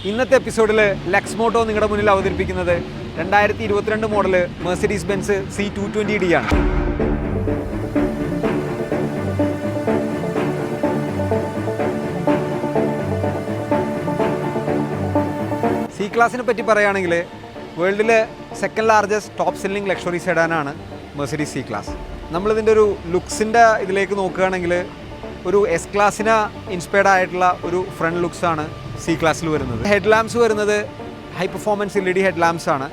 ഇന്നത്തെ എപ്പിസോഡിൽ ലെക്സ്മോട്ടോ നിങ്ങളുടെ മുന്നിൽ അവതരിപ്പിക്കുന്നത് 2022 മോഡൽ മെർസിഡീസ് ബെൻസ് C220D ആണ്. സി ക്ലാസിനെ പറ്റി പറയുകയാണെങ്കിൽ വേൾഡിലെ second largest top selling luxury സെഡാനാണ് മെർസിഡീസ് സി ക്ലാസ്. നമ്മളിതിൻ്റെ ഒരു ലുക്സിൻ്റെ ഇതിലേക്ക് നോക്കുകയാണെങ്കിൽ ഒരു എസ് ക്ലാസിന് ഇൻസ്പയർഡ് ആയിട്ടുള്ള ഒരു ഫ്രണ്ട് ലുക്സാണ് സി ക്ലാസ്സിൽ വരുന്നത്. ഹെഡ് ലാംപ്സ് വരുന്നത് high performance LED head lamps ആണ്.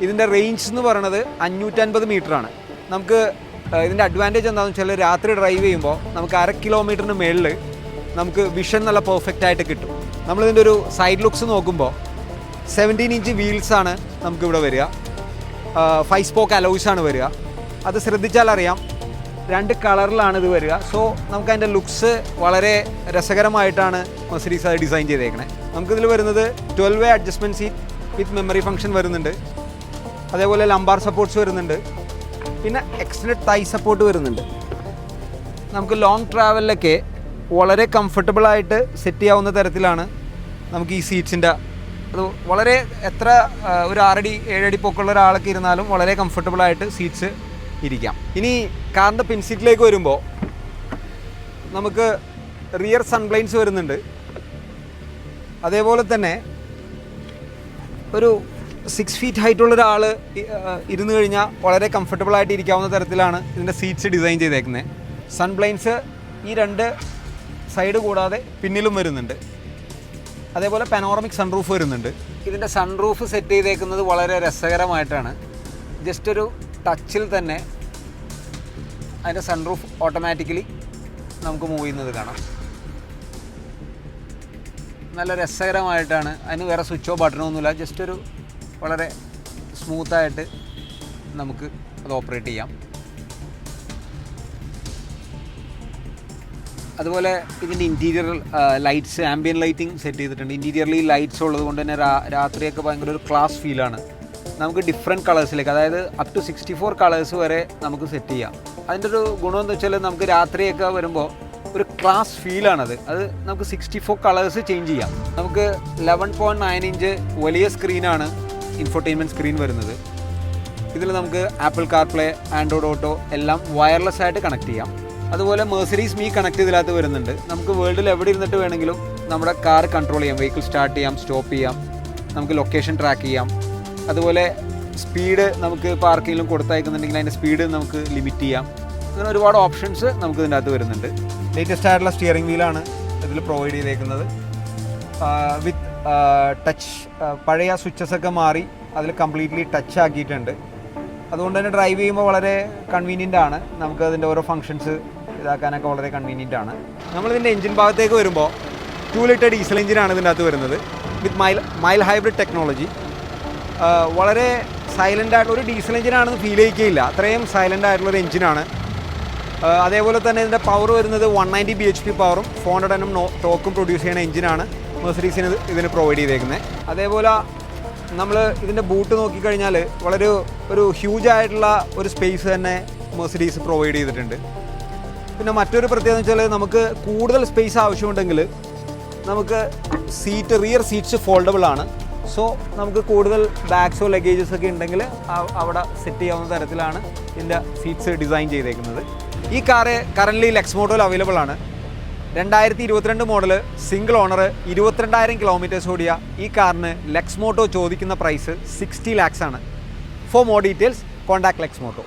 ഇതിൻ്റെ റേഞ്ച് എന്ന് പറയുന്നത് 550 മീറ്ററാണ്. നമുക്ക് ഇതിൻ്റെ അഡ്വാൻറ്റേജ് എന്താണെന്ന് വെച്ചാൽ രാത്രി ഡ്രൈവ് ചെയ്യുമ്പോൾ നമുക്ക് 1/2 കിലോമീറ്ററിന് മുകളിൽ നമുക്ക് വിഷൻ നല്ല പെർഫെക്റ്റ് ആയിട്ട് കിട്ടും. നമ്മളിതിൻ്റെ ഒരു സൈഡ് ലുക്സ് നോക്കുമ്പോൾ 17 ഇഞ്ച് വീൽസാണ് നമുക്കിവിടെ വരിക. 5 സ്പോക്ക് അലോയ്സാണ് വരിക. അത് ശ്രദ്ധിച്ചാൽ അറിയാം 2 കളറിലാണ് ഇത് വരിക. സോ നമുക്കതിൻ്റെ ലുക്സ് വളരെ രസകരമായിട്ടാണ് മെർസിഡീസ് അത് ഡിസൈൻ ചെയ്തേക്കണേ. നമുക്കിതിൽ വരുന്നത് 12 വേ adjustment seat with memory function വരുന്നുണ്ട്. അതേപോലെ ലംബാർ സപ്പോർട്ട്സ് വരുന്നുണ്ട്. പിന്നെ എക്സ്റ്റൻഡ് തൈ സപ്പോർട്ട് വരുന്നുണ്ട്. നമുക്ക് ലോങ് ട്രാവലിലൊക്കെ വളരെ കംഫർട്ടബിളായിട്ട് സെറ്റ് ചെയ്യാവുന്ന തരത്തിലാണ് നമുക്ക് ഈ സീറ്റ്സിൻ്റെ അത് വളരെ എത്ര ഒരു 6 അടി 7 അടി പൊക്കമുള്ള ഒരാളൊക്കെ ഇരുന്നാലും വളരെ കംഫർട്ടബിളായിട്ട് സീറ്റ്സ് ഇരിക്കാം. ഇനി കാറിൻ്റെ പിൻസീറ്റിലേക്ക് വരുമ്പോൾ നമുക്ക് റിയർ സൺബ്ലൈൻസ് വരുന്നുണ്ട്. അതേപോലെ തന്നെ ഒരു 6 ഫീറ്റ് ഹൈറ്റുള്ള ഒരാൾ ഇരുന്ന് കഴിഞ്ഞാൽ വളരെ കംഫർട്ടബിളായിട്ട് ഇരിക്കാവുന്ന തരത്തിലാണ് ഇതിൻ്റെ സീറ്റ്സ് ഡിസൈൻ ചെയ്തേക്കുന്നത്. സൺബ്ലൈൻസ് ഈ 2 സൈഡ് കൂടാതെ പിന്നിലും വരുന്നുണ്ട്. അതേപോലെ പനോറമിക് സൺറൂഫ് വരുന്നുണ്ട്. ഇതിൻ്റെ സൺറൂഫ് സെറ്റ് ചെയ്തേക്കുന്നത് വളരെ രസകരമായിട്ടാണ്. ജസ്റ്റ് ഒരു ടച്ചിൽ തന്നെ അതിൻ്റെ സൺറൂഫ് ഓട്ടോമാറ്റിക്കലി നമുക്ക് മൂവ് ചെയ്യുന്നത് കാണാം. നല്ല രസകരമായിട്ടാണ്. അതിന് വേറെ സ്വിച്ചോ ബട്ടണോ ഒന്നുമില്ല. ജസ്റ്റ് ഒരു വളരെ സ്മൂത്തായിട്ട് നമുക്ക് അത് ഓപ്പറേറ്റ് ചെയ്യാം. അതുപോലെ ഇതിൻ്റെ interior lights ambient lighting set ചെയ്തിട്ടുണ്ട്. ഇൻറ്റീരിയറിൽ ലൈറ്റ്സ് ഉള്ളത് കൊണ്ട് തന്നെ രാത്രിയൊക്കെ ഭയങ്കര ഒരു ക്ലാസ് ഫീലാണ്. നമുക്ക് ഡിഫറെൻറ്റ് കളേഴ്സിലേക്ക്, അതായത് അപ് ടു 64 കളേഴ്സ് വരെ നമുക്ക് സെറ്റ് ചെയ്യാം. അതിൻ്റെ ഒരു ഗുണമെന്ന് വെച്ചാൽ നമുക്ക് രാത്രിയൊക്കെ വരുമ്പോൾ ഒരു ക്ലാസ് ഫീലാണത്. അത് നമുക്ക് 64 കളേഴ്സ് ചേഞ്ച് ചെയ്യാം. നമുക്ക് 11.9 ഇഞ്ച് വലിയ സ്ക്രീനാണ് ഇൻഫോർടൈൻമെൻറ്റ് സ്ക്രീൻ വരുന്നത്. ഇതിൽ നമുക്ക് ആപ്പിൾ കാർപ്ലേ, ആൻഡ്രോയിഡ് ഓട്ടോ എല്ലാം വയർലെസ് ആയിട്ട് കണക്ട് ചെയ്യാം. അതുപോലെ മെർസിഡീസ് മീ കണക്ട് ഇതിനകത്ത് വരുന്നുണ്ട്. നമുക്ക് വേൾഡിൽ എവിടെ ഇരുന്നിട്ട് വേണമെങ്കിലും നമ്മുടെ കാർ കൺട്രോൾ ചെയ്യാം. വെഹിക്കിൾ സ്റ്റാർട്ട് ചെയ്യാം, സ്റ്റോപ്പ് ചെയ്യാം, നമുക്ക് ലൊക്കേഷൻ ട്രാക്ക് ചെയ്യാം. അതുപോലെ സ്പീഡ് നമുക്ക് ഇപ്പോൾ ആർക്കെങ്കിലും കൊടുത്തയക്കുന്നുണ്ടെങ്കിൽ അതിൻ്റെ സ്പീഡ് നമുക്ക് ലിമിറ്റ് ചെയ്യാം. അങ്ങനെ ഒരുപാട് ഓപ്ഷൻസ് നമുക്ക് ഇതിൻ്റെ അകത്ത് വരുന്നുണ്ട്. ലേറ്റസ്റ്റ് ആയിട്ടുള്ള സ്റ്റിയറിംഗ് വീലാണ് ഇതിൽ പ്രൊവൈഡ് ചെയ്തേക്കുന്നത്. വിത്ത് ടച്ച്, പഴയ സ്വിച്ചസൊക്കെ മാറി അതിൽ കംപ്ലീറ്റ്ലി ടച്ച് ആക്കിയിട്ടുണ്ട്. അതുകൊണ്ട് തന്നെ ഡ്രൈവ് ചെയ്യുമ്പോൾ വളരെ കൺവീനിയൻ്റ് ആണ്. നമുക്ക് അതിൻ്റെ ഓരോ ഫങ്ഷൻസ് ഇതാക്കാനൊക്കെ വളരെ കൺവീനിയൻ്റ് ആണ്. നമ്മളിതിൻ്റെ എഞ്ചിൻ ഭാഗത്തേക്ക് വരുമ്പോൾ 2 ലിറ്റർ ഡീസൽ എഞ്ചിനാണ് ഇതിൻ്റെ അകത്ത് വരുന്നത് വിത്ത് മൈൽ ഹൈബ്രിഡ് ടെക്നോളജി. വളരെ സൈലൻ്റ് ആയിട്ട് ഒരു ഡീസൽ എഞ്ചിനാണെന്ന് ഫീൽ ചെയ്യിക്കുകയില്ല. അത്രയും സൈലൻ്റ് ആയിട്ടുള്ളൊരു എഞ്ചിനാണ്. അതേപോലെ തന്നെ ഇതിൻ്റെ പവർ വരുന്നത് 190 bhp പവറും 400 Nm ടോക്കും പ്രൊഡ്യൂസ് ചെയ്യുന്ന എഞ്ചിനാണ് മെർസിഡീസിന് ഇതിന് പ്രൊവൈഡ് ചെയ്തേക്കുന്നത്. അതേപോലെ നമ്മൾ ഇതിൻ്റെ ബൂട്ട് നോക്കിക്കഴിഞ്ഞാൽ വളരെ ഒരു ഹ്യൂജ് ആയിട്ടുള്ള ഒരു സ്പേസ് തന്നെ മെർസിഡീസ് പ്രൊവൈഡ് ചെയ്തിട്ടുണ്ട്. പിന്നെ മറ്റൊരു പ്രത്യേകത എന്ന് വെച്ചാൽ നമുക്ക് കൂടുതൽ സ്പേസ് ആവശ്യമുണ്ടെങ്കിൽ നമുക്ക് റിയർ സീറ്റ്സ് ഫോൾഡബിൾ ആണ്. സോ നമുക്ക് കൂടുതൽ ബാഗ്സോ ലഗേജസ് ഒക്കെ ഉണ്ടെങ്കിൽ അവിടെ സെറ്റ് ചെയ്യാവുന്ന തരത്തിലാണ് ഇതിൻ്റെ സീറ്റ്സ് ഡിസൈൻ ചെയ്തേക്കുന്നത്. ഈ കാറ് കറൻ്റ്ലി ലെക്സ്മോട്ടോയിൽ അവൈലബിൾ ആണ്. 2022 മോഡൽ സിംഗിൾ ഓണർ 22,000 കിലോമീറ്റേഴ്സ് ഓടിയ ഈ കാറിന് ലെക്സ്മോട്ടോ ചോദിക്കുന്ന പ്രൈസ് 60 lakhs ആണ്. For more details contact ലെക്സ്മോട്ടോ.